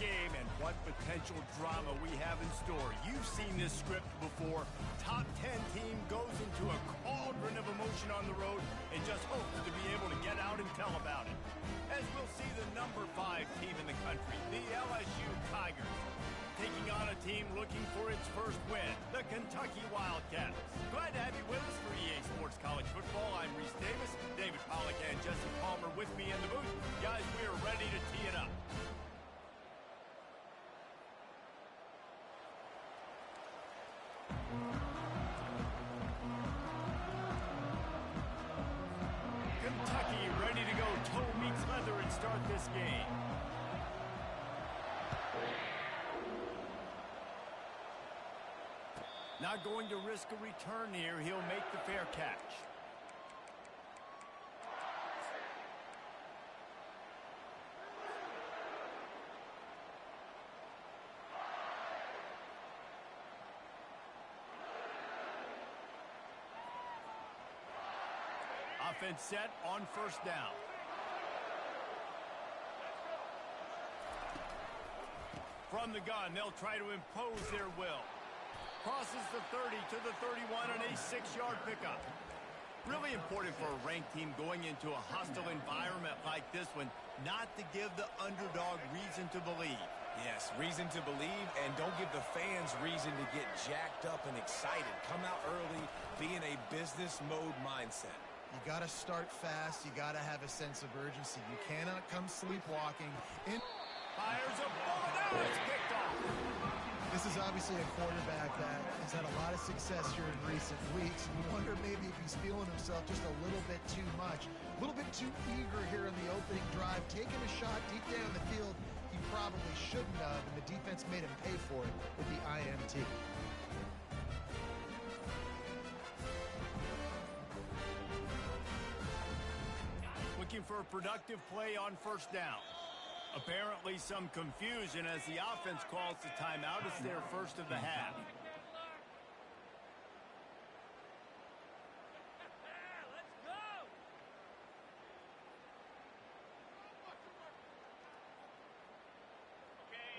game and what potential drama we have in store. You've seen this script before. Top 10 team goes into a cauldron of emotion on the road and just hopes to be able to get out and tell about it. As we'll see the number 5 team in the country, the LSU Tigers, taking on a team looking for its first win, the Kentucky Wildcats. Glad to have you with us for EA Sports College Football. I'm Reese Davis, David Pollack, and Jesse Palmer with me in the booth. Guys, we are ready to tee it up. Kentucky ready to go toe meets leather and start this game. Not going to risk a return here. He'll make the fair catch. Offense set on first down. From the gun, they'll try to impose their will. Crosses the 30 to the 31 and a 6-yard pickup. Really important for a ranked team going into a hostile environment like this one, not to give the underdog reason to believe. Yes, reason to believe, and don't give the fans reason to get jacked up and excited. Come out early, be in a business mode mindset. You got to start fast. You got to have a sense of urgency. You cannot come sleepwalking. Fires a ball. Now it's picked off. This is obviously a quarterback that has had a lot of success here in recent weeks. You wonder maybe if he's feeling himself just a little bit too much, a little bit too eager here in the opening drive, taking a shot deep down the field he probably shouldn't have, and the defense made him pay for it with the INT. Looking for a productive play on first down. Apparently some confusion as the offense calls the timeout. It's their first of the half.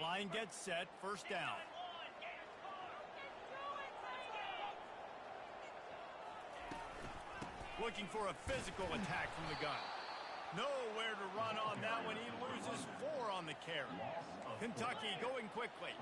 Line gets set, first down. Looking for a physical attack from the gun. Nowhere to run on that one. He loses 4 on the carry. Kentucky going quickly.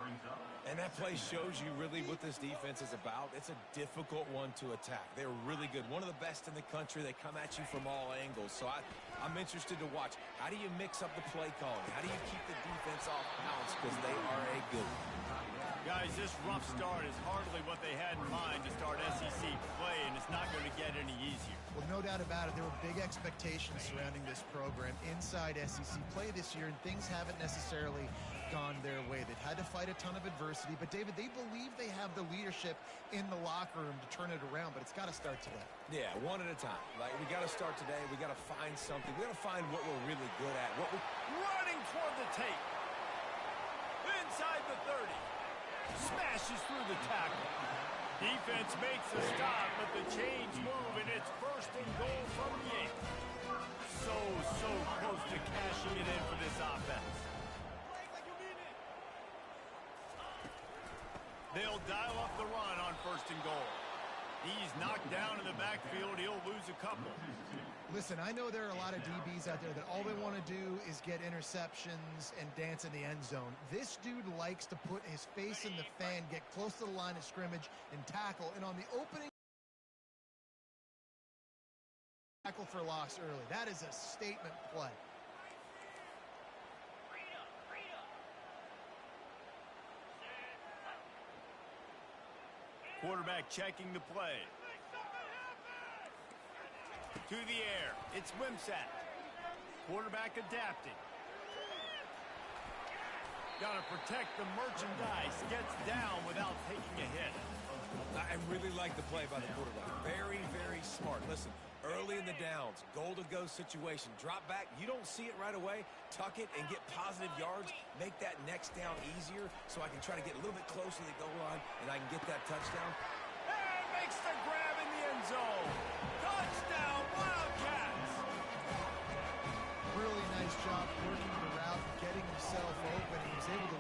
And that play shows you really what this defense is about. It's a difficult one to attack. They're really good. One of the best in the country. They come at you from all angles. So I'm interested to watch. How do you mix up the play calling? How do you keep the defense off balance? Because they are a good one. Guys, this rough start is hardly what they had in mind to start SEC play, and it's not going to get any easier. Well, no doubt about it. There were big expectations surrounding this program inside SEC play this year, and things haven't necessarily gone their way. They've had to fight a ton of adversity, but David, they believe they have the leadership in the locker room to turn it around, but it's got to start today. Yeah, one at a time. Like, we got to start today. We got to find something. We got to find what we're really good at. Running toward the tape. Inside the 30. Smashes through the tackle. Defense makes a stop, but the chains move, and it's first and goal from the 8. So close to cashing it in for this offense. They'll dial up the run on first and goal. He's knocked down in the backfield. He'll lose a couple. Listen, I know there are a lot of DBs out there that all they want to do is get interceptions and dance in the end zone. This dude likes to put his face in the fan, get close to the line of scrimmage, and tackle. And on the opening tackle for loss early, that is a statement play. Quarterback checking the play. To the air. It's Wimsatt. Quarterback adapting. Got to protect the merchandise. Gets down without taking a hit. I really like the play by the quarterback. Very, very smart. Listen, early in the downs, goal-to-go situation. Drop back. You don't see it right away. Tuck it and get positive yards. Make that next down easier so I can try to get a little bit closer to the goal line and I can get that touchdown. And makes the grab in the end zone. Touchdown, Wildcats! Really nice job working the route, getting himself open. He was able to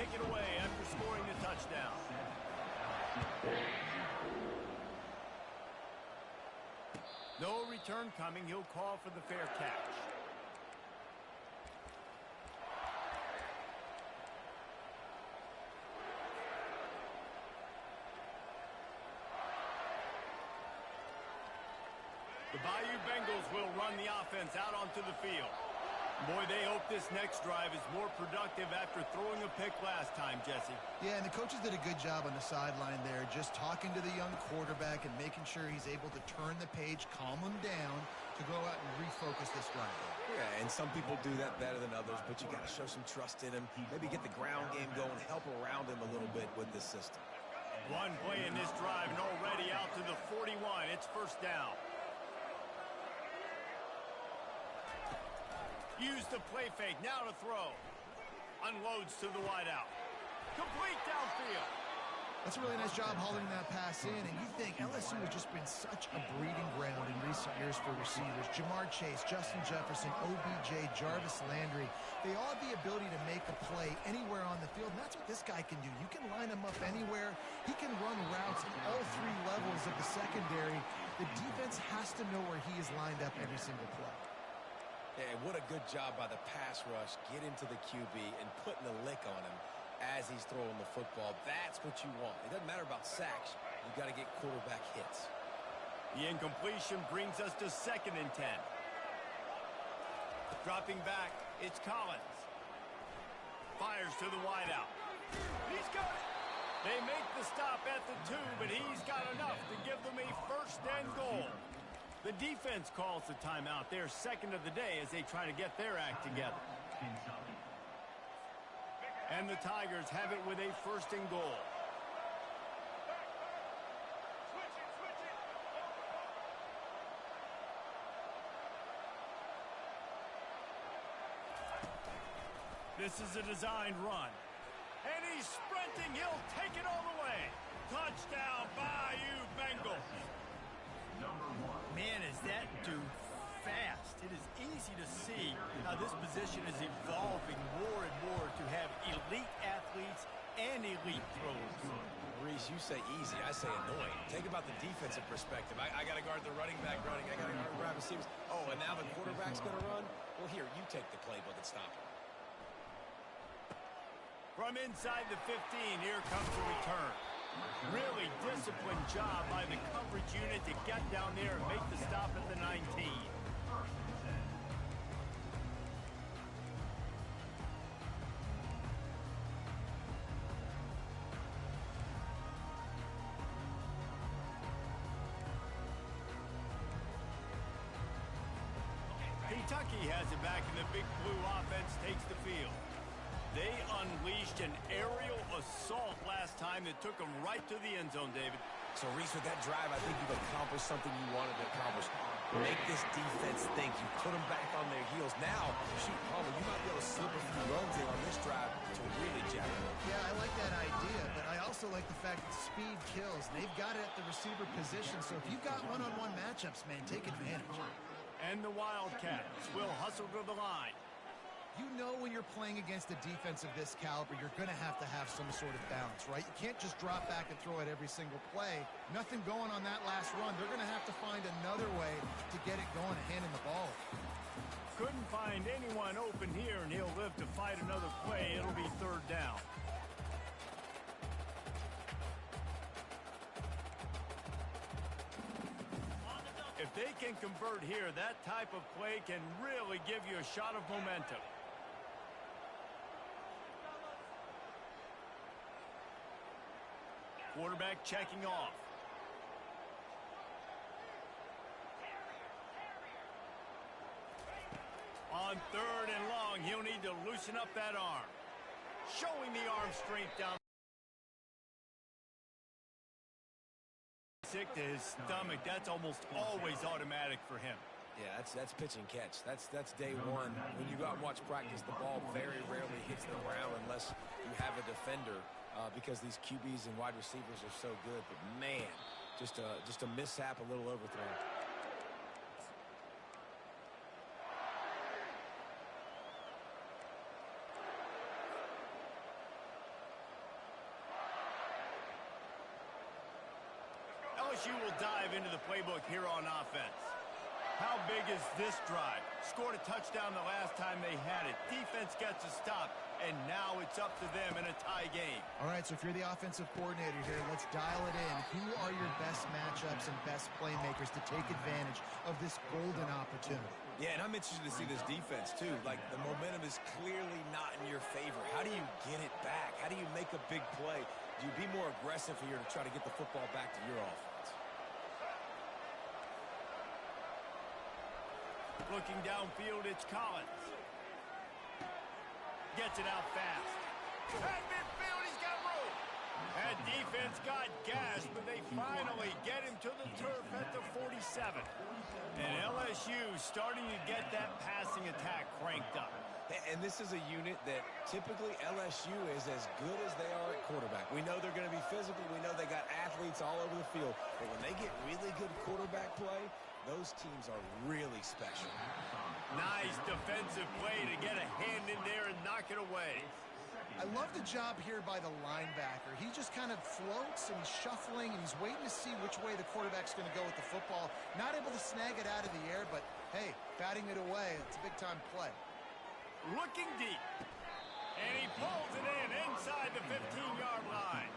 kick it away after scoring the touchdown. No return coming. He'll call for the fair catch. The Bayou Bengals will run the offense out onto the field. Boy, they hope this next drive is more productive after throwing a pick last time, Jesse. Yeah, and the coaches did a good job on the sideline there, just talking to the young quarterback and making sure he's able to turn the page, calm him down to go out and refocus this drive. Yeah, and some people do that better than others, but you got to show some trust in him. Maybe get the ground game going, help around him a little bit with this system. One play in this drive and already out to the 41. It's first down. Use the play fake, now to throw. Unloads to the wideout. Complete downfield. That's a really nice job hauling that pass in, and you think LSU has just been such a breeding ground in recent years for receivers. Jamar Chase, Justin Jefferson, OBJ, Jarvis Landry. They all have the ability to make a play anywhere on the field, and that's what this guy can do. You can line him up anywhere. He can run routes at all three levels of the secondary. The defense has to know where he is lined up every single play. Yeah, what a good job by the pass rush. Get into the QB and putting a lick on him as he's throwing the football. That's what you want. It doesn't matter about sacks. You got to get quarterback hits. The incompletion brings us to 2nd and 10. Dropping back, it's Collins. Fires to the wideout. He's got it. They make the stop at the 2, but he's got enough to give them a 1st and goal. The defense calls the timeout. Their 2nd of the day as they try to get their act together. And the Tigers have it with a 1st and goal. This is a designed run. And he's sprinting. He'll take it all the way. Touchdown, Bayou Bengals. Man, is that dude fast. It is easy to see how this position is evolving more and more to have elite athletes and elite throws. Reese, you say easy, I say annoying. Think about the defensive perspective. I got to guard the running back running. I got to guard the wide receivers. Oh, and now the quarterback's going to run? Well, here, you take the playbook and stop him. From inside the 15, here comes the return. Really disciplined job by the coverage unit to get down there and make the stop at the 19. Kentucky has it back, and the Big Blue offense takes the field. They unleashed an aerial assault last time that took them right to the end zone, David. So, Reese, with that drive, I think you've accomplished something you wanted to accomplish. Make this defense think. You put them back on their heels. Now, shoot, Palmer, you might be able to slip a few runs in on this drive to really jack them up. Yeah, I like that idea, but I also like the fact that speed kills. They've got it at the receiver position, so if you've got one-on-one matchups, man, take advantage. And the Wildcats will hustle to the line. You know when you're playing against a defense of this caliber, you're going to have some sort of balance, right? You can't just drop back and throw it every single play. Nothing going on that last run. They're going to have to find another way to get it going and handing the ball. Couldn't find anyone open here, and he'll live to fight another play. It'll be 3rd down. If they can convert here, that type of play can really give you a shot of momentum. Quarterback checking off. On 3rd and long, he'll need to loosen up that arm. Showing the arm strength down. To his stomach, that's almost always automatic for him. Yeah, that's pitch and catch. That's day one. When you go out and watch practice, the ball very rarely hits the ground unless you have a defender because these QBs and wide receivers are so good. But man, just a mishap, a little overthrown. LSU will dive into the playbook here on offense. How big is this drive? Scored a touchdown the last time they had it. Defense gets a stop, and now it's up to them in a tie game. All right, so if you're the offensive coordinator here, let's dial it in. Who are your best matchups and best playmakers to take advantage of this golden opportunity? Yeah, and I'm interested to see this defense, too. Like, the momentum is clearly not in your favor. How do you get it back? How do you make a big play? Do you be more aggressive here to try to get the football back to your offense? Looking downfield, it's Collins. Gets it out fast. At midfield, he's got room. That defense got gashed, but they finally get him to the turf at the 47. And LSU starting to get that passing attack cranked up. And this is a unit that typically LSU is as good as they are at quarterback. We know they're going to be physical. We know they got athletes all over the field. But when they get really good quarterback play, those teams are really special. Nice defensive play to get a hand in there and knock it away. I love the job here by the linebacker. He just kind of floats and he's shuffling and he's waiting to see which way the quarterback's going to go with the football. Not able to snag it out of the air, but hey, batting it away, it's a big-time play. Looking deep. And he pulls it in inside the 15-yard line.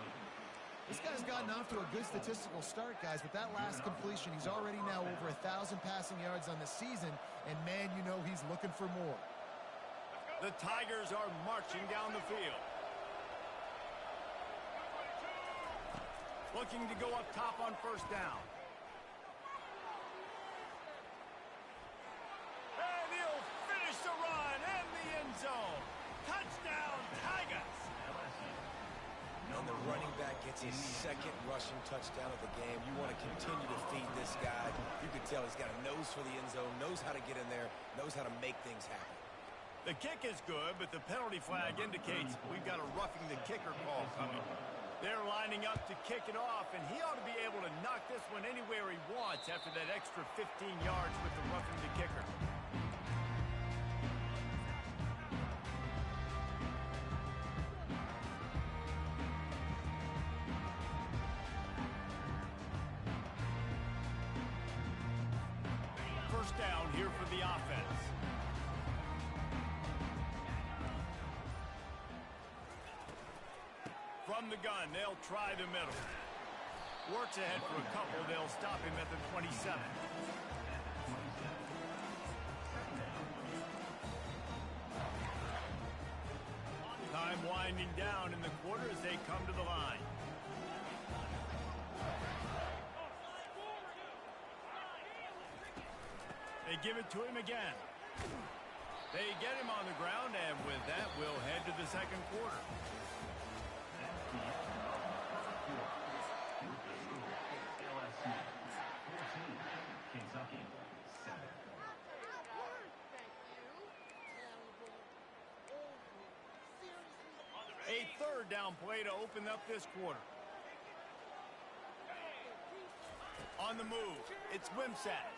This guy's gotten off to a good statistical start, guys. With that last completion, he's already now over 1,000 passing yards on the season. And, man, you know he's looking for more. The Tigers are marching down the field. Looking to go up top on first down. And he'll finish the run and the end zone. Touchdown, Tigers. And the running back gets his second rushing touchdown of the game. You want to continue to feed this guy. You can tell he's got a nose for the end zone, knows how to get in there, knows how to make things happen. The kick is good, but the penalty flag indicates we've got a roughing the kicker call coming. They're lining up to kick it off, and he ought to be able to knock this one anywhere he wants after that extra 15 yards with the roughing the kicker. First down here for the offense. From the gun, they'll try the middle. Works ahead for a couple. They'll stop him at the 27. Time winding down in the quarter as they come to the line. They give it to him again. They get him on the ground, and with that, we'll head to the second quarter. LSU 14, Kentucky 7. A third down play to open up this quarter. On the move, it's Wimsatt.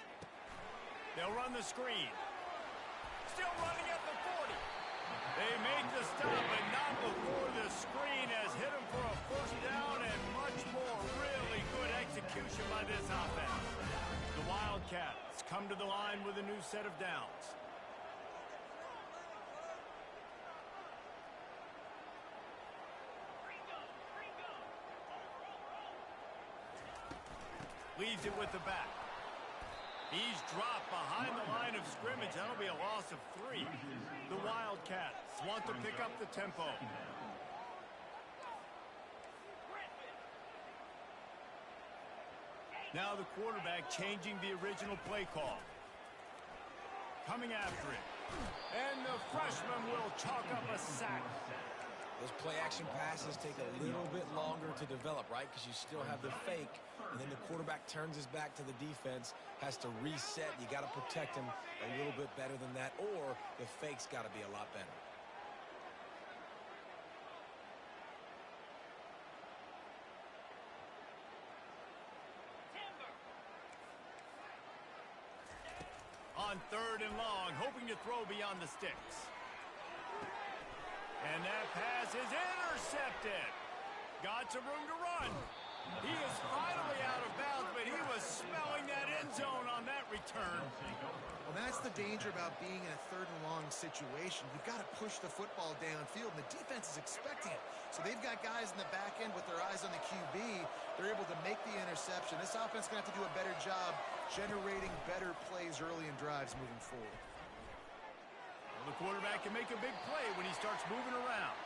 They'll run the screen. Still running at the 40. They make the stop, but not before the screen has hit him for a first down and much more. Really good execution by this offense. The Wildcats come to the line with a new set of downs. Leaves it with the back. He's dropped behind the line of scrimmage. That'll be a loss of 3. The Wildcats want to pick up the tempo. Now the quarterback changing the original play call. Coming after it. And the freshman will chalk up a sack. Those play-action passes take a little bit longer to develop, right? Because you still have the fake, and then the quarterback turns his back to the defense, has to reset. You got to protect him a little bit better than that, or the fake's got to be a lot better. On third and long, hoping to throw beyond the sticks. And that pass is intercepted. Got some room to run. He is finally out of bounds, but he was smelling that end zone on that return. Well, that's the danger about being in a third and long situation. You've got to push the football downfield, and the defense is expecting it. So they've got guys in the back end with their eyes on the QB. They're able to make the interception. This offense is going to have to do a better job generating better plays early in drives moving forward. Well, the quarterback can make a big play when he starts moving around.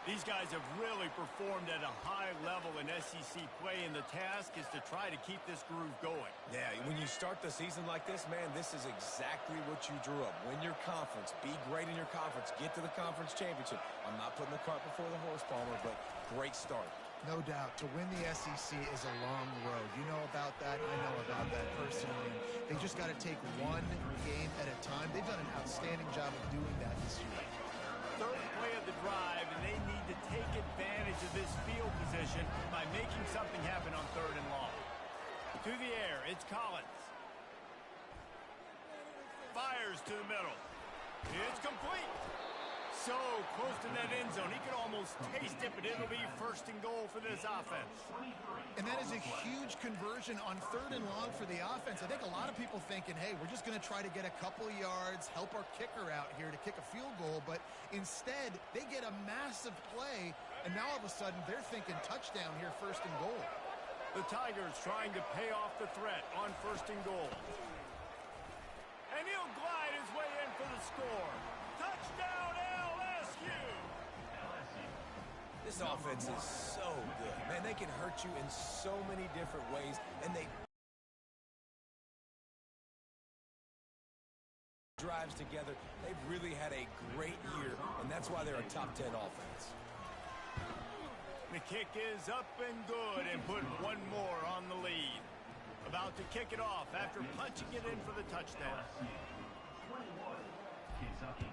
These guys have really performed at a high level in SEC play, and the task is to try to keep this groove going. Yeah, when you start the season like this, man, this is exactly what you drew up. Win your conference. Be great in your conference. Get to the conference championship. I'm not putting the cart before the horse, Palmer, but great start. No doubt. To win the SEC is a long road. You know about that. I know about that personally. They just got to take one game at a time. They've done an outstanding job of doing that this year. Third play of the drive, and they need to take advantage of this field position by making something happen on third and long. To the air, it's Collins. Fires to the middle. It's complete. So close to that end zone. He could almost taste it, but it'll be first and goal for this offense. And that is a huge conversion on third and long for the offense. I think a lot of people thinking, hey, we're just going to try to get a couple yards, help our kicker out here to kick a field goal. But instead, they get a massive play, and now all of a sudden they're thinking touchdown here, first and goal. The Tigers trying to pay off the threat on first and goal. And he'll glide his way in for the score. Touchdown, LSU! This offense is so good. Man, they can hurt you in so many different ways, and they drives together. They've really had a great year, and that's why they're a top 10 offense. The kick is up and good and put one more on the lead. About to kick it off after punching it in for the touchdown. 21, Kentucky,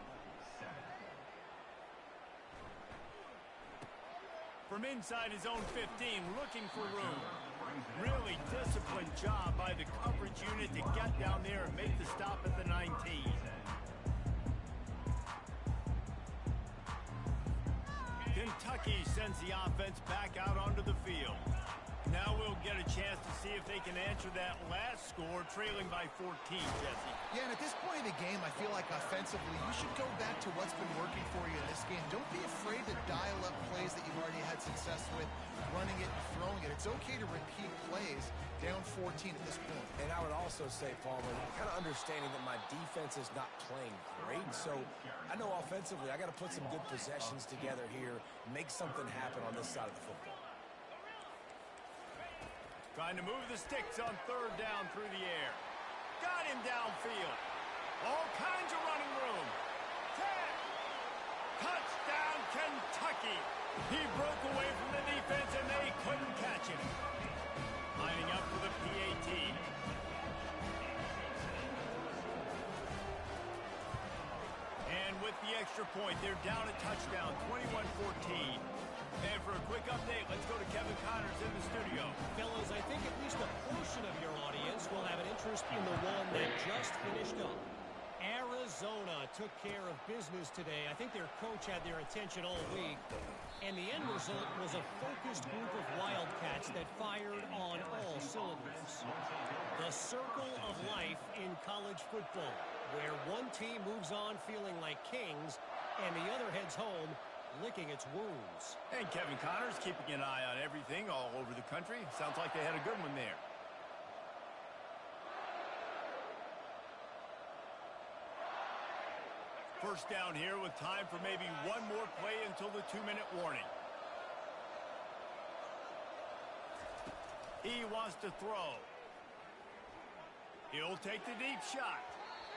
7. From inside his own 15, looking for room. Really disciplined job by the coverage unit to get down there and make the stop at the 19. Kentucky sends the offense back out onto the field. Now we'll get a chance to see if they can answer that last score, trailing by 14, Jesse. Yeah, and at this point in the game, I feel like offensively, you should go back to what's been working for you in this game. Don't be afraid to dial up plays that you've already had success with, running it and throwing it. It's okay to repeat plays down 14 at this point. And I would also say, Palmer, kind of understanding that my defense is not playing great, so I know offensively I got to put some good possessions together here, make something happen on this side of the football. Trying to move the sticks on third down through the air. Got him downfield. All kinds of running room. 10. Touchdown, Kentucky. He broke away from the defense, and they couldn't catch him. Lining up for the PAT. And with the extra point, they're down a touchdown, 21-14. And for a quick update, let's go to Kevin Connors in the studio. Fellas, I think at least a portion of your audience will have an interest in the one that just finished up. Arizona took care of business today. I think their coach had their attention all week. And the end result was a focused group of Wildcats that fired on all cylinders. The circle of life in college football, where one team moves on feeling like kings and the other heads home licking its wounds. And Kevin Connors keeping an eye on everything all over the country. Sounds like they had a good one there. First down here with time for maybe one more play until the 2-minute warning. He wants to throw. He'll take the deep shot.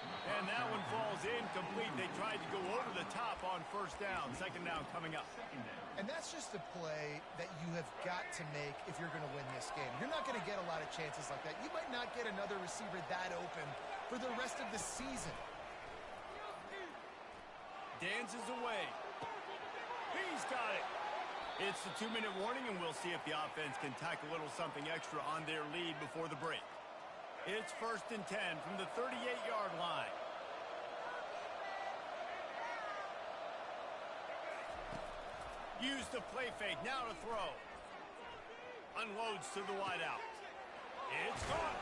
And that one falls incomplete. They tried to go over the top on first down. Second down coming up. And that's just a play that you have got to make if you're going to win this game. You're not going to get a lot of chances like that. You might not get another receiver that open for the rest of the season. Dances away. He's got it. It's the 2-minute warning, and we'll see if the offense can tack a little something extra on their lead before the break. It's 1st and 10 from the 38-yard line. Use the play fake, now to throw. Unloads to the wideout. It's gone.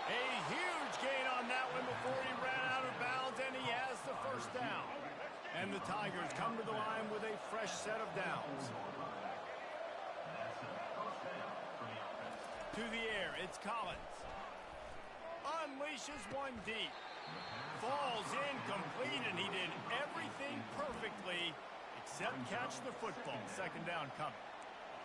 A huge gain on that one before he ran out of bounds, and he has the first down. And the Tigers come to the line with a fresh set of downs. To the air, it's Collins. Unleashes one deep. Falls incomplete, and he did everything perfectly except catch the football. Second down coming.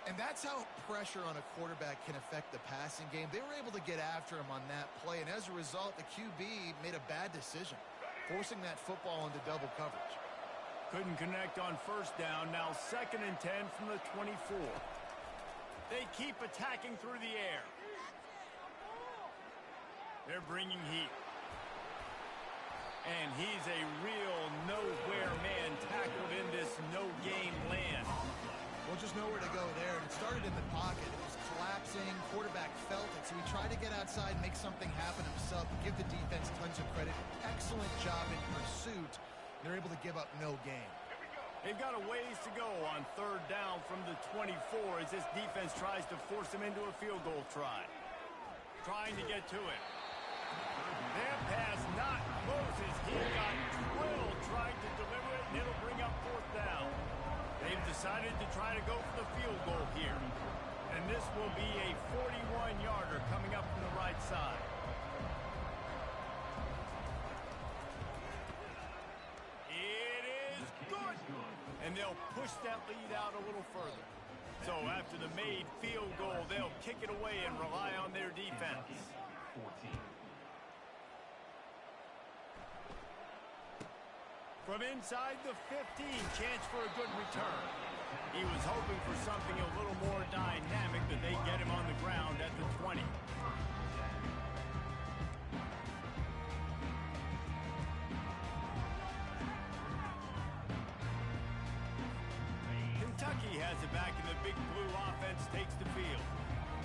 And that's how pressure on a quarterback can affect the passing game. They were able to get after him on that play, and as a result, the QB made a bad decision, forcing that football into double coverage. Couldn't connect on first down. Now 2nd and 10 from the 24. They keep attacking through the air. They're bringing heat. And he's a real nowhere man tackled in this no-game land. Well, just nowhere to go there. And it started in the pocket. It was collapsing. Quarterback felt it, so he tried to get outside and make something happen himself. Give the defense tons of credit. Excellent job in pursuit. They're able to give up no gain. They've got a ways to go on 3rd down from the 24 as this defense tries to force them into a field goal try. Trying to get to it. Their pass, not Moses. He got drilled trying to deliver it, and it'll bring up 4th down. They've decided to try to go for the field goal here. And this will be a 41-yarder coming up from the right side. It is good. And they'll push that lead out a little further. So after the made field goal, they'll kick it away and rely on their defense. 14. From inside the 15, chance for a good return. He was hoping for something a little more dynamic, but they get him on the ground at the 20. Kentucky has it back, and the big blue offense takes the field.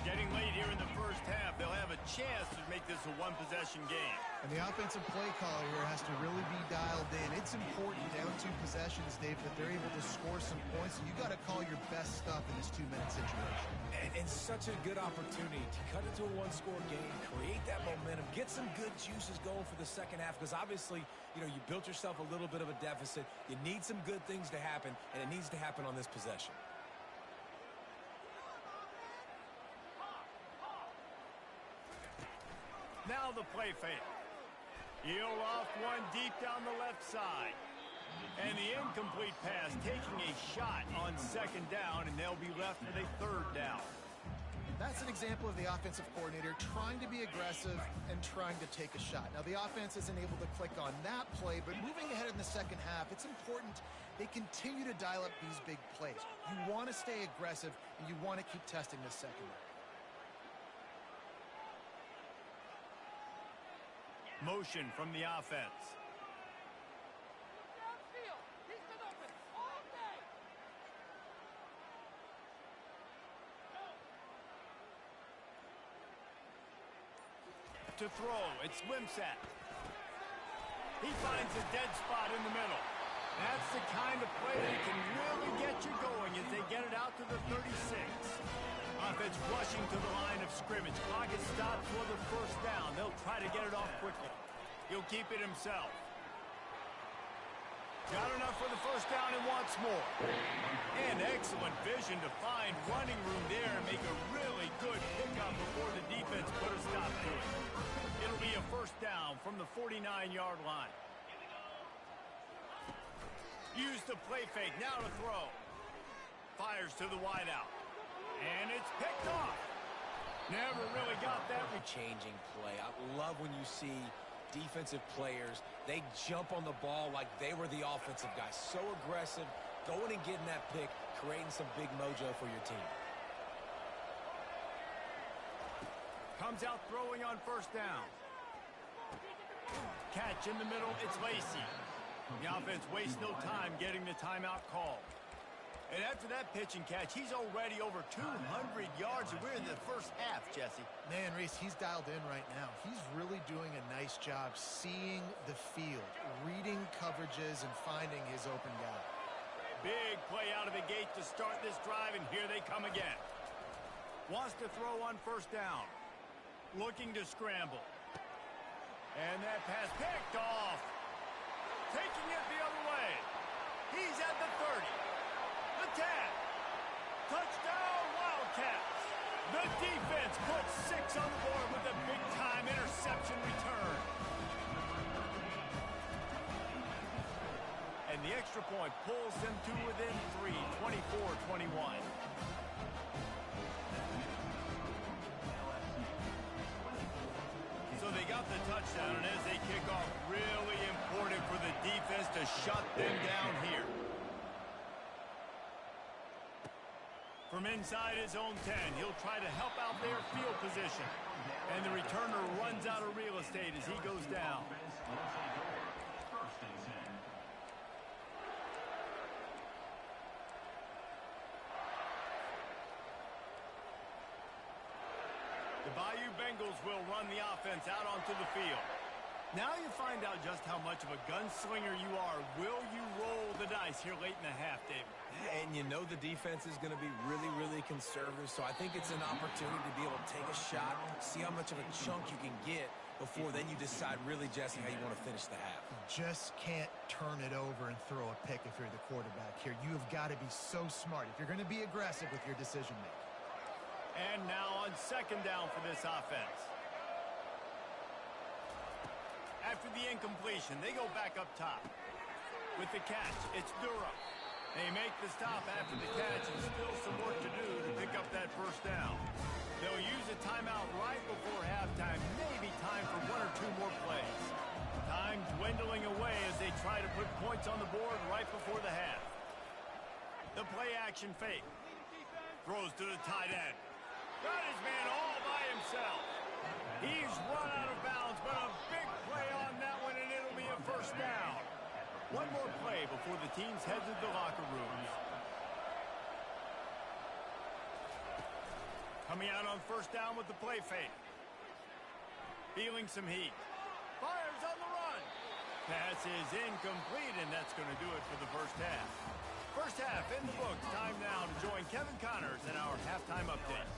Getting late here in the first half, they'll have a chance to make this a one-possession game. And the offensive play caller here has to really be dialed in. It's important down 2 possessions, Dave, that they're able to score some points. And you got to call your best stuff in this 2-minute situation. And such a good opportunity to cut into a one-score game, create that momentum, get some good juices going for the second half, because obviously, you know, you built yourself a little bit of a deficit. You need some good things to happen, and it needs to happen on this possession. Now the play fake. He'll off one deep down the left side. And the incomplete pass taking a shot on 2nd down, and they'll be left with a 3rd down. That's an example of the offensive coordinator trying to be aggressive and trying to take a shot. Now, the offense isn't able to click on that play, but moving ahead in the second half, it's important they continue to dial up these big plays. You want to stay aggressive, and you want to keep testing this secondary. Motion from the offense. To throw, it's Wimsatt. He finds a dead spot in the middle. That's the kind of play that can really get you going as they get it out to the 36. Offense rushing to the line of scrimmage. Clock is stopped for the 1st down. They'll try to get it off quickly. He'll keep it himself. Got enough for the 1st down and wants more. And excellent vision to find running room there and make a really good pickup before the defense put a stop to it. It'll be a 1st down from the 49-yard line. Use the play fake. Now to throw. Fires to the wideout. And it's picked off. Never really got that. Changing play. I love when you see defensive players, they jump on the ball like they were the offensive guys. So aggressive, going and getting that pick, creating some big mojo for your team. Comes out throwing on 1st down. Catch in the middle, it's Lacey. The offense wastes no time getting the timeout call. And after that pitch and catch, he's already over 200 yards, and we're in the first half, Jesse. Man, Reese, he's dialed in right now. He's really doing a nice job seeing the field, reading coverages, and finding his open guy. Big play out of the gate to start this drive, and here they come again. Wants to throw on first down. Looking to scramble. And that pass picked off. Taking it the other way. He's at the 30. The 10. Touchdown, Wildcats. The defense puts 6 on the board with a big-time interception return. And the extra point pulls them to within 3, 24-21. So they got the touchdown, and as they kick off, really important for the defense to shut them down here. From inside his own 10, he'll try to help out their field position. And the returner runs out of real estate as he goes down. The Bayou Bengals will run the offense out onto the field. Now you find out just how much of a gunslinger you are. Will you roll the dice here late in the half, David? And you know the defense is going to be really, really conservative, so I think it's an opportunity to be able to take a shot, see how much of a chunk you can get before then you decide really, Jesse, how you want to finish the half. Just can't turn it over and throw a pick if you're the quarterback here. You have got to be so smart if you're going to be aggressive with your decision-making. And now on second down for this offense. After the incompletion, they go back up top. With the catch, it's Durham. They make the stop after the catch and still some work to do to pick up that first down. They'll use a timeout right before halftime, maybe time for 1 or 2 more plays. Time dwindling away as they try to put points on the board right before the half. The play action fake. Throws to the tight end. Got his man all by himself. He's run out of bounds, but a big play on that one, and it'll be a first down. One more play before the teams head to the locker rooms. Coming out on first down with the play fake. Feeling some heat. Fires on the run. Pass is incomplete, and that's going to do it for the first half. First half in the books. Time now to join Kevin Connors in our halftime update.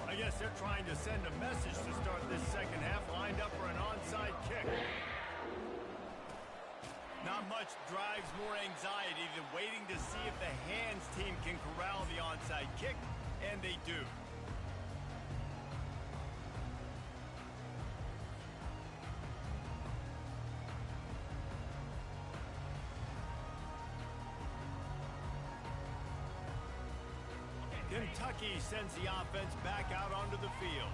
I guess they're trying to send a message to start this second half, lined up for an onside kick. Not much drives more anxiety than waiting to see if the hands team can corral the onside kick, and they do. Kentucky sends the offense back out onto the field.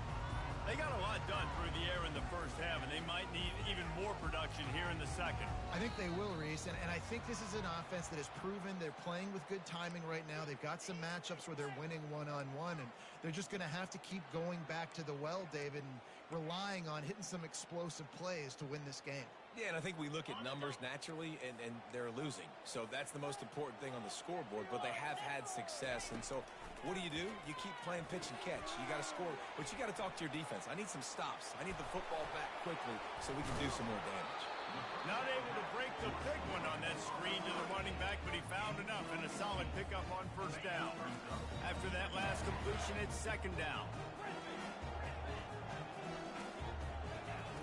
They got a lot done through the air in the first half, and they might need even more production here in the second. I think they will, Reese, and I think this is an offense that has proven they're playing with good timing right now. They've got some matchups where they're winning one-on-one, and they're just going to have to keep going back to the well, David, and relying on hitting some explosive plays to win this game. Yeah, and I think we look at numbers naturally, and they're losing. So that's the most important thing on the scoreboard, but they have had success. And so what do? You keep playing pitch and catch. You got to score, but you got to talk to your defense. I need some stops. I need the football back quickly so we can do some more damage. Not able to break the big one on that screen to the running back, but he found enough and a solid pickup on first down. After that last completion, it's second down.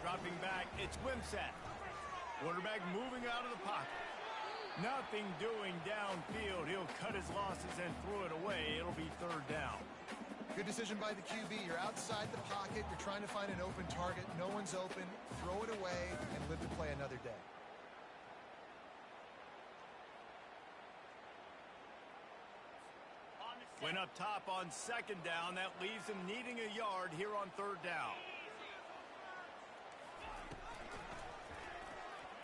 Dropping back, it's Wimsatt. Quarterback moving out of the pocket. Nothing doing downfield. He'll cut his losses and throw it away. It'll be third down. Good decision by the QB. You're outside the pocket. You're trying to find an open target. No one's open. Throw it away and live to play another day. Went up top on second down. That leaves him needing a yard here on third down.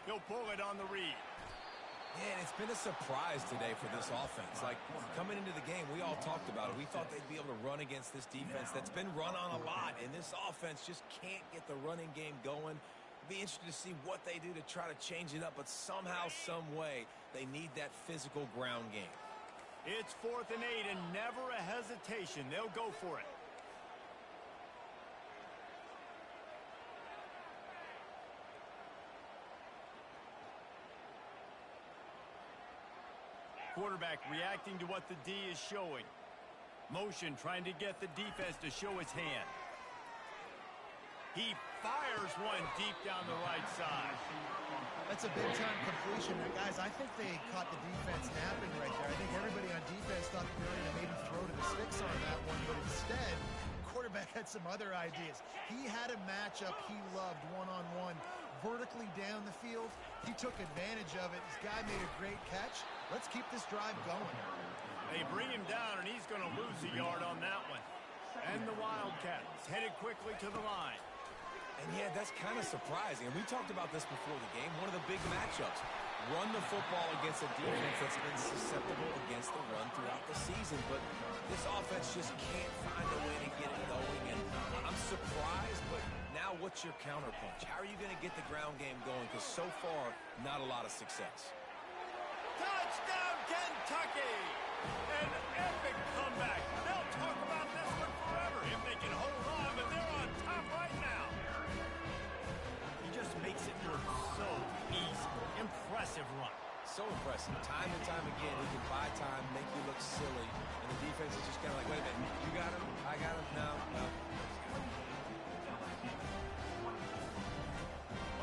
He'll pull it on the read. Yeah, and it's been a surprise today for this offense. Like, coming into the game, we all talked about it. We thought they'd be able to run against this defense that's been run on a lot, and this offense just can't get the running game going. Be interested to see what they do to try to change it up, but somehow, some way, they need that physical ground game. It's 4th and 8, and never a hesitation. They'll go for it. quarterback reacting to what the D is showing. Motion trying to get the defense to show his hand. He fires one deep down the right side. That's a big-time completion. And guys, I think they caught the defense napping right there. I think everybody on defense thought they were going to maybe throw to the sticks on that one, but instead, quarterback had some other ideas. He had a matchup he loved one-on-one vertically down the field. He took advantage of it. This guy made a great catch. Let's keep this drive going. They bring him down, and he's going to lose a yard on that one. And the Wildcats headed quickly to the line. And yeah, that's kind of surprising. And we talked about this before the game. One of the big matchups. Run the football against a defense that's been susceptible against the run throughout the season. But this offense just can't find a way to get it going. And I'm surprised, but now what's your counterpunch? How are you going to get the ground game going? Because so far, not a lot of success. Touchdown, Kentucky! An epic comeback. They'll talk about this one forever if they can hold on, but they're on top right now. He just makes it look so easy. Impressive run. So impressive. Time and time again, he can buy time, make you look silly, and the defense is just kind of like, wait a minute, you got him? I got him? No.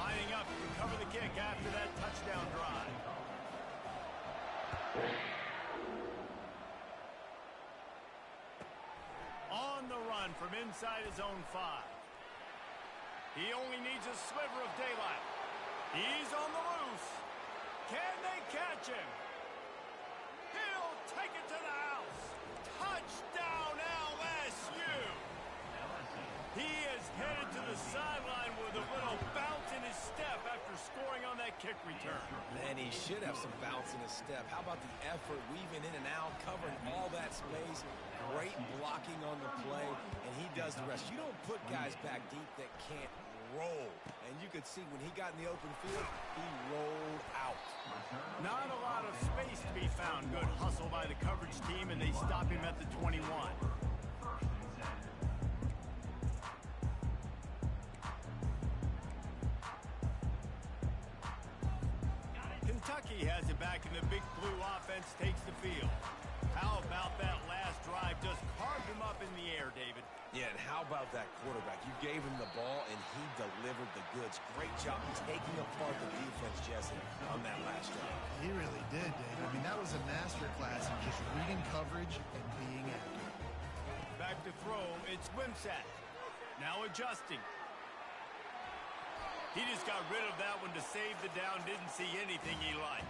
Lining up to cover the kick after that touchdown drive. On the run from inside his own 5. He only needs a sliver of daylight. He's on the loose. Can they catch him? He'll take it to the house. Touchdown, LSU. He is headed to the sideline with a little bounce in his step after scoring on that kick return. Man, he should have some bounce in his step. How about the effort, weaving in and out, covering all that space, great blocking on the play, and he does the rest. You don't put guys back deep that can't roll. And you could see when he got in the open field, he rolled out. Not a lot of space to be found. Good hustle by the coverage team, and they stop him at the 21. Kentucky has it back, and the Big Blue offense takes the field. How about that last drive? Just carved him up in the air, David. Yeah, and how about that quarterback? You gave him the ball, and he delivered the goods. Great job taking apart the defense, Jesse, on that last drive. He really did, Dave. I mean, that was a masterclass in just reading coverage and being accurate. Back to throw, it's Wimsatt. Now adjusting. He just got rid of that one to save the down, didn't see anything he liked.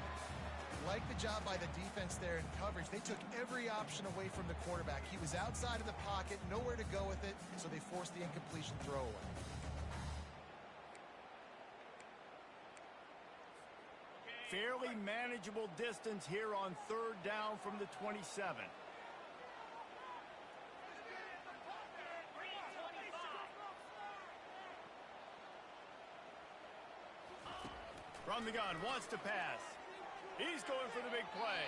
Like the job by the defense there in coverage. They took every option away from the quarterback. He was outside of the pocket, nowhere to go with it, so they forced the incompletion throwaway. Fairly manageable distance here on 3rd down from the 27. From the gun, wants to pass. He's going for the big play.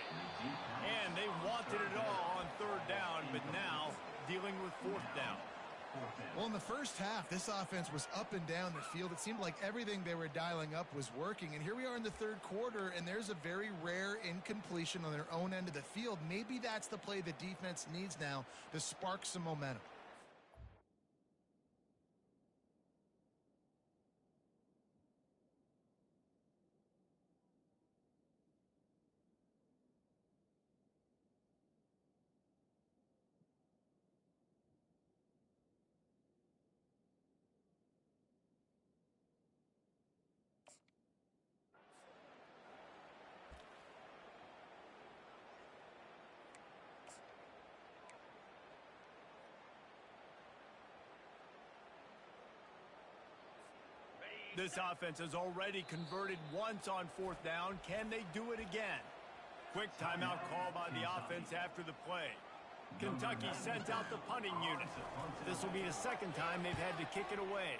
And they wanted it all on 3rd down, but now dealing with 4th down. Well, in the first half, this offense was up and down the field. It seemed like everything they were dialing up was working. And here we are in the 3rd quarter, and there's a very rare incompletion on their own end of the field. Maybe that's the play the defense needs now to spark some momentum. This offense has already converted once on 4th down. Can they do it again? Quick timeout call by the offense after the play. Kentucky sends out the punting unit. This will be the 2nd time they've had to kick it away.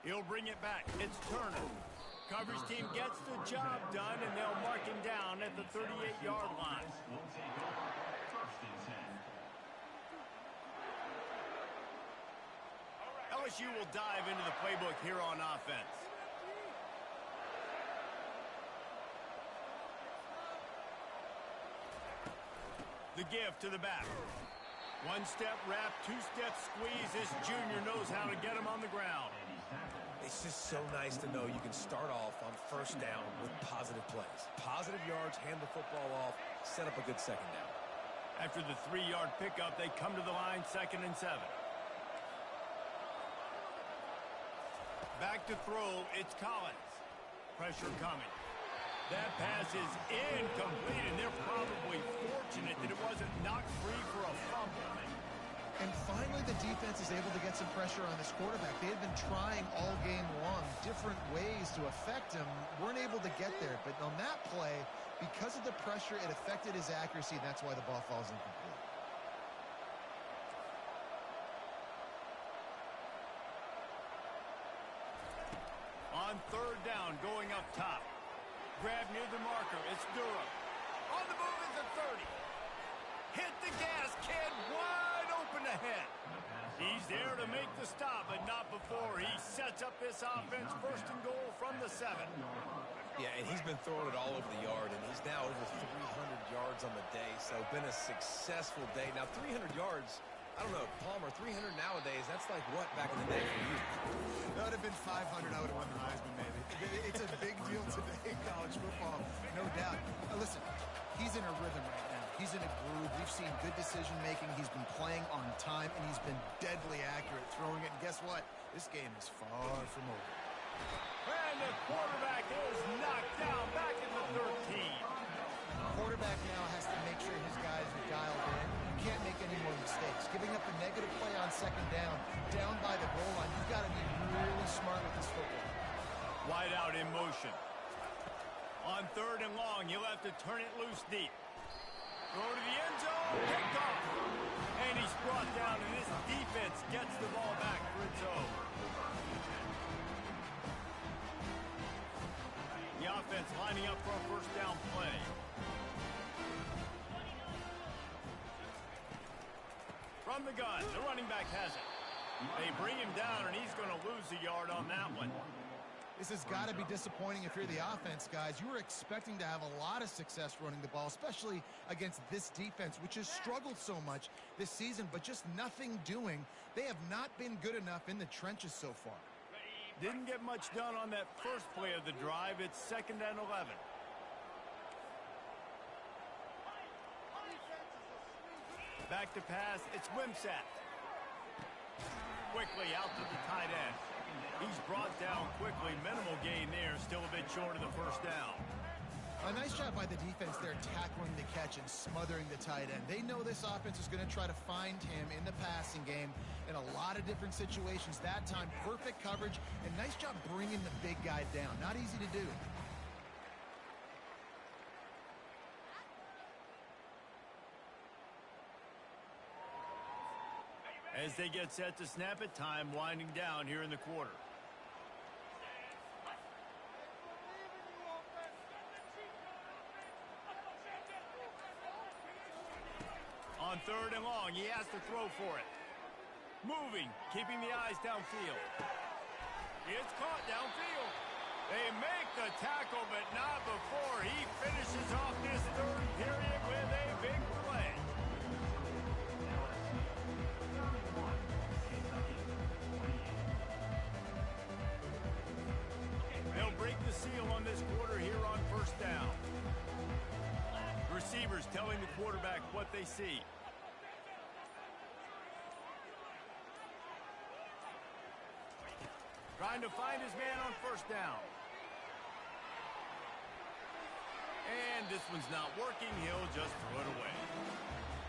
He'll bring it back. It's Turner. Coverage team gets the job done, and they'll mark him down at the 38-yard line. LSU will dive into the playbook here on offense. The give to the back. One-step wrap, two-step squeeze. This junior knows how to get him on the ground. It's just so nice to know you can start off on first down with positive plays. Positive yards, hand the football off, set up a good second down. After the 3-yard pickup, they come to the line, 2nd and 7. Back to throw, it's Collins. Pressure coming. That pass is incomplete, and they're probably fortunate that it wasn't knocked free for a fumble. And finally, the defense is able to get some pressure on this quarterback. They had been trying all game long, different ways to affect him. Weren't able to get there. But on that play, because of the pressure, it affected his accuracy, and that's why the ball falls incomplete. On 3rd down, going up top. Grab near the marker. It's Durham. On the move is the 30. Hit the gas, kid. Wide open ahead. He's there to make the stop, but not before he sets up this offense. 1st and goal from the 7. Yeah, and he's been throwing it all over the yard, and he's now over 300 yards on the day, so been a successful day. Now, 300 yards, I don't know, Palmer, 300 nowadays, that's like what back in the day for you? That would have been 500. I would have won the Heisman, maybe. It's a big deal today in college football, no doubt. Listen, he's in a rhythm right now. He's in a groove. We've seen good decision-making. He's been playing on time, and he's been deadly accurate throwing it. And guess what? This game is far from over. And the quarterback is knocked down back at the 13. Quarterback now has to make sure his guys are dialed in. You can't make any more mistakes. Giving up a negative play on 2nd down by the goal line, you've got to be really smart with this football. Wide out in motion. On 3rd and long, you'll have to turn it loose deep. Throw to the end zone, picked off. And he's brought down, and this defense gets the ball back for its own. The offense lining up for a 1st down play. From the gun, the running back has it. They bring him down, and he's going to lose a yard on that one. This has got to be disappointing if you're the offense, guys. You were expecting to have a lot of success running the ball, especially against this defense, which has struggled so much this season, but just nothing doing. They have not been good enough in the trenches so far. Didn't get much done on that first play of the drive. It's 2nd and 11. Back to pass. It's Wimsatt. Quickly out to the tight end. He's brought down quickly. Minimal gain there. Still a bit short of the 1st down. A nice job by the defense there, tackling the catch and smothering the tight end. They know this offense is going to try to find him in the passing game in a lot of different situations. That time, perfect coverage, and nice job bringing the big guy down. Not easy to do. As they get set to snap it, time winding down here in the quarter. On 3rd and long, he has to throw for it. Moving, keeping the eyes downfield. It's caught downfield. They make the tackle, but not before he finishes off this 3rd period with a big play. They'll break the seal on this quarter here on 1st down. Receivers telling the quarterback what they see. Trying to find his man on 1st down. And this one's not working. He'll just throw it away.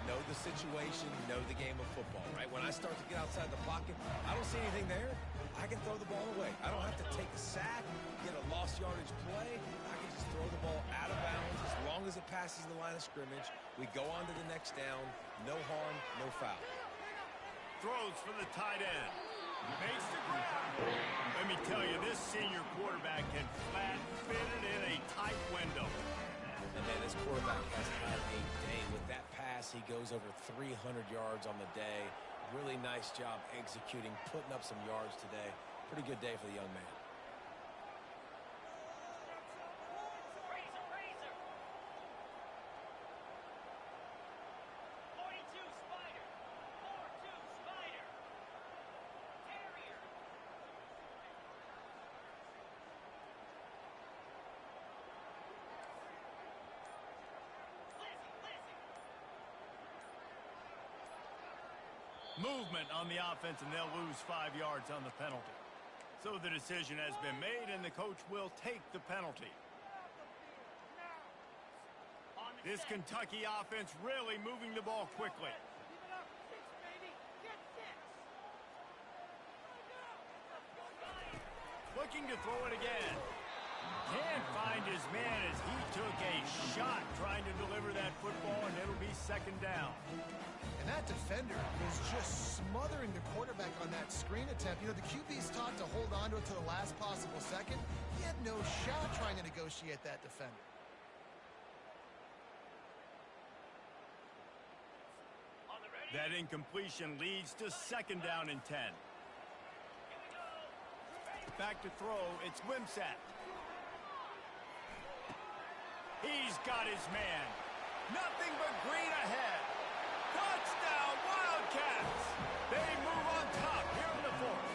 Know the situation, know the game of football, right? When I start to get outside the pocket, I don't see anything there. I can throw the ball away. I don't have to take a sack, get a lost yardage play. I can just throw the ball out of bounds as long as it passes the line of scrimmage. We go on to the next down. No harm, no foul. Throws for the tight end. Makes the grab. Let me tell you, this senior quarterback can flat fit it in a tight window. And man, this quarterback has had a day. With that pass, he goes over 300 yards on the day. Really nice job executing, putting up some yards today. Pretty good day for the young man. Movement on the offense, and they'll lose 5 yards on the penalty. So the decision has been made, and the coach will take the penalty. This Kentucky offense really moving the ball quickly. Looking to throw it again. Can't find his man as he took a shot trying to deliver that football, and it'll be second down. And that defender was just smothering the quarterback on that screen attempt. You know, the QB's taught to hold on to it to the last possible second. He had no shot trying to negotiate that defender. That incompletion leads to second down and 10. Back to throw, it's Wimsatt. He's got his man. Nothing but green ahead. Touchdown, Wildcats! They move on top here in the fourth.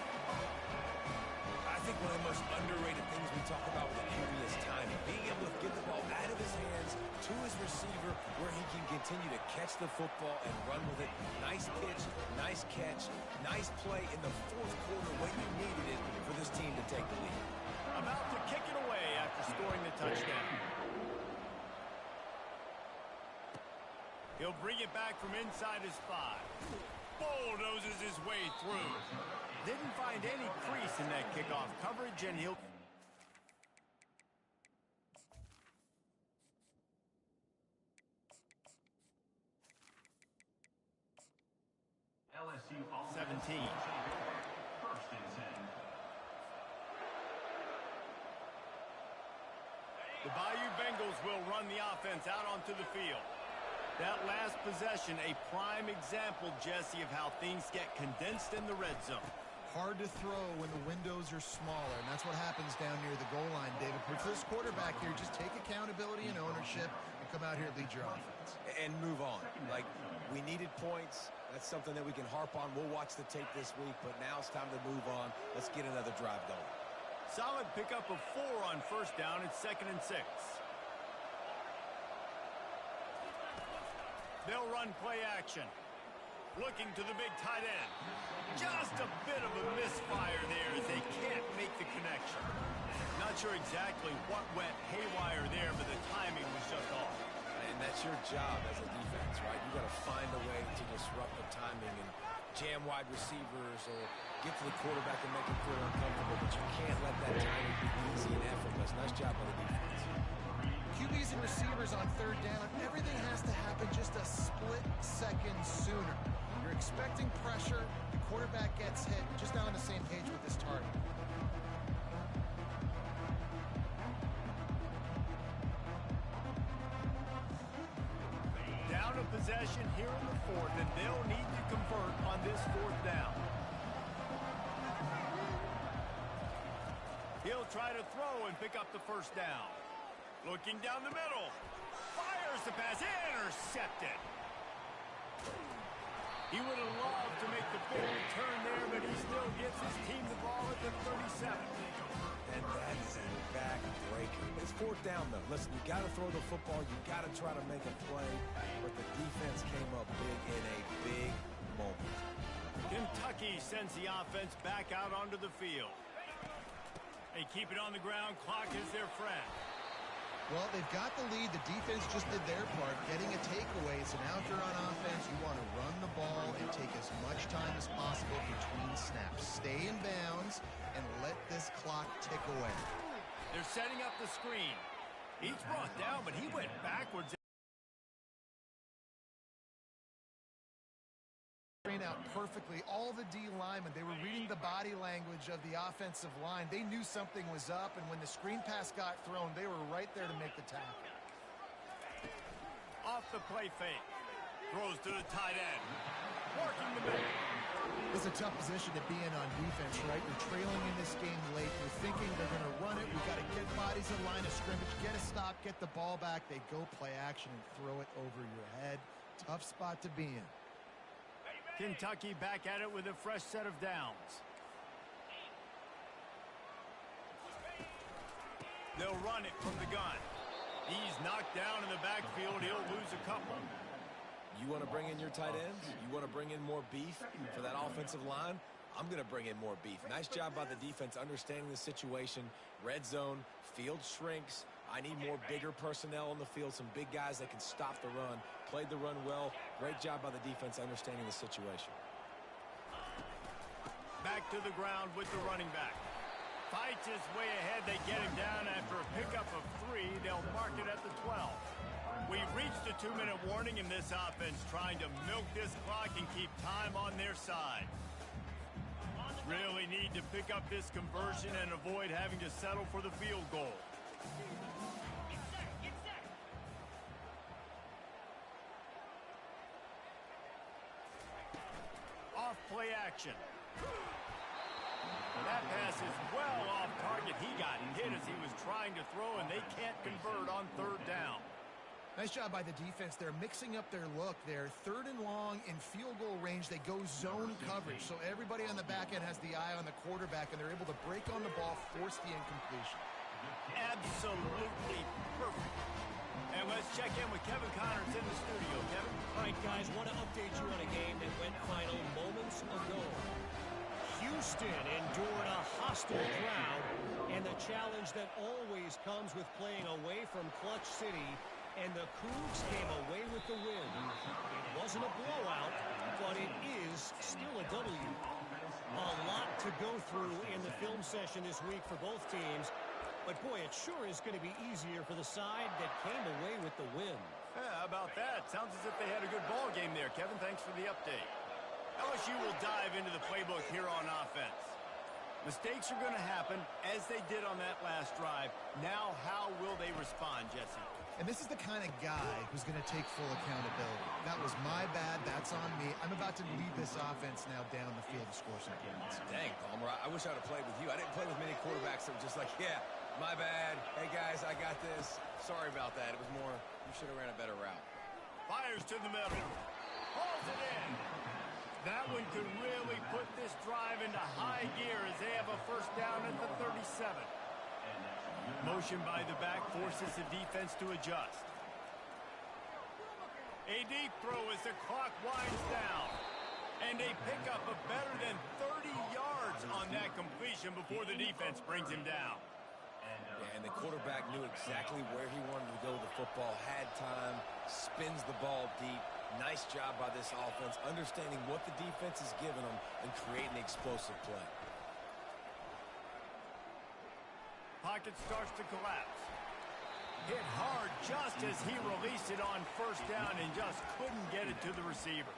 I think one of the most underrated things we talk about with the QB is timing. Being able to get the ball out of his hands to his receiver where he can continue to catch the football and run with it. Nice pitch, nice catch, nice play in the fourth quarter when you needed it for this team to take the lead. About to kick it away after scoring the touchdown. He'll bring it back from inside his 5. Bulldozes his way through. Didn't find any crease in that kickoff coverage, and he'll... LSU offense 17. First and 10. The Bayou Bengals will run the offense out onto the field. That last possession, a prime example, Jesse, of how things get condensed in the red zone. Hard to throw when the windows are smaller, and that's what happens down near the goal line, David. But for this quarterback here, just take accountability and ownership and come out here and lead your offense. And move on. Like, we needed points. That's something that we can harp on. We'll watch the tape this week, but now it's time to move on. Let's get another drive going. Solid pickup of 4 on first down. It's 2nd and 6. They'll run play action. Looking to the big tight end. Just a bit of a misfire there as they can't make the connection. Not sure exactly what went haywire there, but the timing was just off. And that's your job as a defense, right? You got to find a way to disrupt the timing and jam wide receivers or get to the quarterback and make him feel uncomfortable, but you can't let that timing be easy and effortless. Nice job by the defense. QBs and receivers on third down, everything has to happen just a split second sooner. You're expecting pressure, the quarterback gets hit, just not on the same page with this target. Down a possession here in the fourth, and they'll need to convert on this fourth down. He'll try to throw and pick up the first down. Looking down the middle. Fires the pass. Intercepted. He would have loved to make the big return there, but he still gets his team the ball at the 37. And that's a backbreaker. It's fourth down, though. Listen, you got to throw the football. You got to try to make a play. But the defense came up big in a big moment. Kentucky sends the offense back out onto the field. They keep it on the ground. Clock is their friend. Well, they've got the lead. The defense just did their part, getting a takeaway. So now if you're on offense, you want to run the ball and take as much time as possible between snaps. Stay in bounds and let this clock tick away. They're setting up the screen. He's brought down, but he went backwards. Out perfectly. All the D linemen, they were reading the body language of the offensive line. They knew something was up, and when the screen pass got thrown, they were right there to make the tackle. Off the play fake. Throws to the tight end. Working the middle. It's a tough position to be in on defense, right? You're trailing in this game late. You're thinking they're going to run it. We've got to get bodies in line of scrimmage, get a stop, get the ball back. They go play action and throw it over your head. Tough spot to be in. Kentucky back at it with a fresh set of downs. They'll run it from the gun. He's knocked down in the backfield. He'll lose a couple. You want to bring in your tight ends? You want to bring in more beef for that offensive line? I'm going to bring in more beef. Nice job by the defense understanding the situation. Red zone, field shrinks. I need more bigger personnel on the field, some big guys that can stop the run. Played the run well. Great job by the defense understanding the situation. Back to the ground with the running back. Fights his way ahead. They get him down after a pickup of 3. They'll mark it at the 12. We've reached a 2-minute warning in this offense, trying to milk this clock and keep time on their side. Really need to pick up this conversion and avoid having to settle for the field goal. Off play action. That pass is well off target. He got hit as he was trying to throw, and they can't convert on 3rd down. Nice job by the defense. They're mixing up their look there. 3rd and long in field goal range. They go zone coverage. So everybody on the back end has the eye on the quarterback, and they're able to break on the ball, force the incompletion. Absolutely perfect. And let's check in with Kevin Connors in the studio. Kevin? All right, guys, want to update you on a game that went final moments ago. Houston endured a hostile crowd, and the challenge that always comes with playing away from Clutch City, and the Cougs came away with the win. It wasn't a blowout, but it is still a W. A lot to go through in the film session this week for both teams, but boy, it sure is going to be easier for the side that came away with the win. Yeah, how about that? Sounds as if they had a good ball game there, Kevin. Thanks for the update. LSU will dive into the playbook here on offense. Mistakes are going to happen, as they did on that last drive. Now, how will they respond, Jesse? And this is the kind of guy who's going to take full accountability. That was my bad. That's on me. I'm about to lead this offense now down the field to score some points. Dang, Palmer, I wish I would have played with you. I didn't play with many quarterbacks that were just like, yeah, my bad. Hey, guys, I got this. Sorry about that. It was more, you should have ran a better route. Fires to the middle. Pulls it in. That one could really put this drive into high gear as they have a 1st down at the 37. Motion by the back forces the defense to adjust. A deep throw as the clock winds down. And a pickup of better than 30 yards on that completion before the defense brings him down. Yeah, and the quarterback knew exactly where he wanted to go with the football, had time, spins the ball deep. Nice job by this offense, understanding what the defense is giving them and creating explosive play. Pocket starts to collapse. Hit hard just as he released it on 1st down and just couldn't get it to the receiver.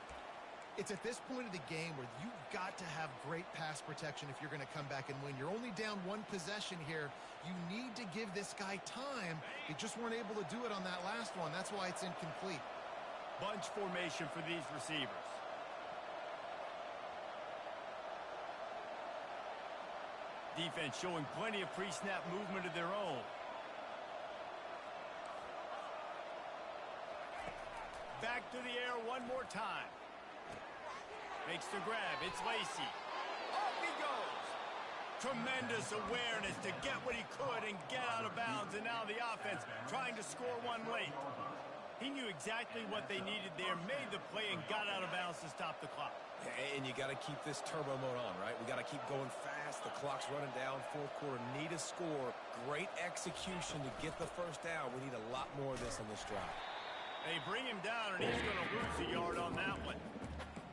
It's at this point of the game where you've got to have great pass protection if you're going to come back and win. You're only down 1 possession here. You need to give this guy time. They just weren't able to do it on that last one. That's why it's incomplete. Bunch formation for these receivers. Defense showing plenty of pre-snap movement of their own. Back to the air one more time. Makes the grab. It's Lacey. Off he goes. Tremendous awareness to get what he could and get out of bounds. And now the offense trying to score one late. He knew exactly what they needed there, made the play, and got out of bounds to stop the clock. And you got to keep this turbo mode on, right? We got to keep going fast. The clock's running down. 4th quarter, need a score. Great execution to get the 1st down. We need a lot more of this on this drive. They bring him down, and he's going to lose a yard on that one.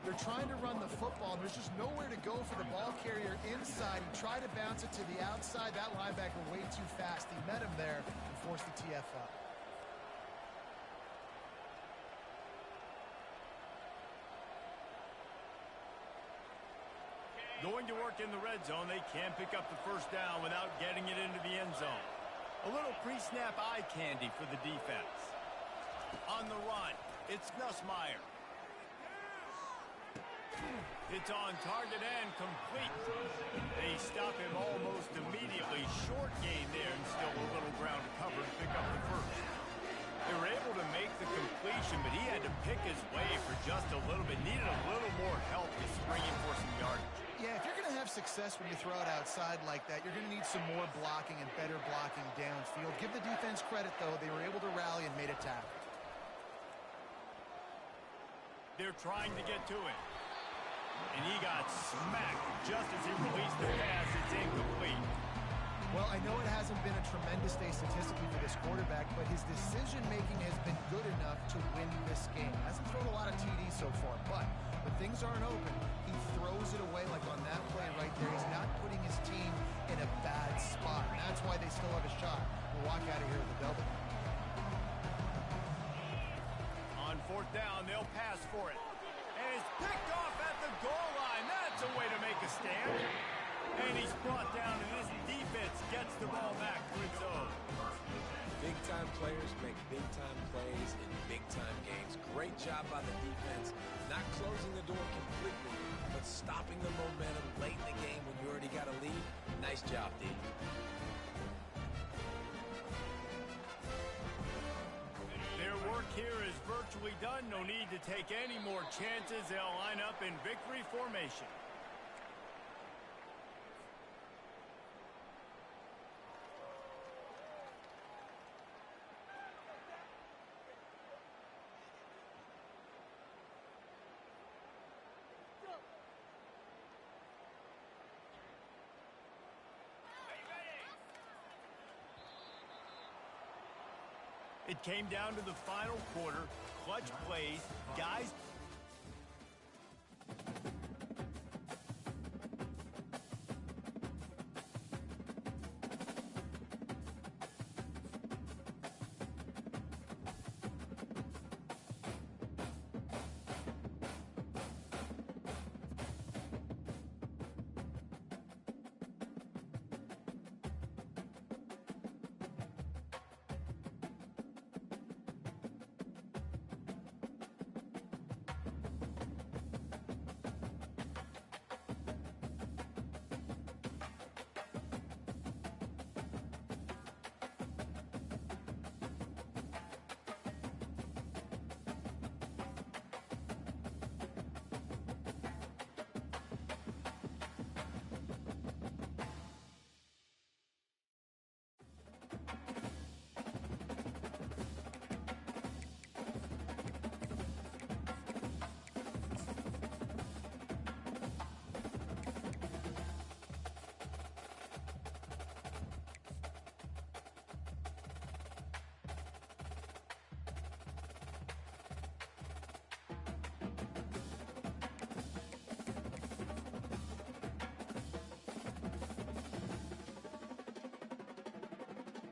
They're trying to run the football. There's just nowhere to go for the ball carrier inside. He tried to bounce it to the outside. That linebacker way too fast. He met him there and forced the TF up. Going to work in the red zone, they can't pick up the 1st down without getting it into the end zone. A little pre-snap eye candy for the defense. On the run, it's Nussmeier. It's on target and complete. They stop him almost immediately. Short gain there and still a little ground to cover to pick up the 1st. They were able to make the completion, but he had to pick his way for just a little bit. Needed a little more help to spring in for some yardage. Yeah, if you're going to have success when you throw it outside like that, you're going to need some more blocking and better blocking downfield. Give the defense credit, though. They were able to rally and made a tackle. They're trying to get to it. And he got smacked just as he released the pass. It's incomplete. Well, I know it hasn't been a tremendous day statistically for this quarterback, but his decision-making has been good enough to win this game. Hasn't thrown a lot of TDs so far, but when things aren't open, he throws it away like on that play right there. He's not putting his team in a bad spot, and that's why they still have a shot to walk out of here with a W. On fourth down, they'll pass for it. And it's picked off at the goal line. That's a way to make a stand. And he's brought down, and this defense gets the ball back to its own. Big-time players make big-time plays in big-time games. Great job by the defense, not closing the door completely, but stopping the momentum late in the game when you already got a lead. Nice job, D. Their work here is virtually done. No need to take any more chances. They'll line up in victory formation. It came down to the final quarter. Clutch plays, guys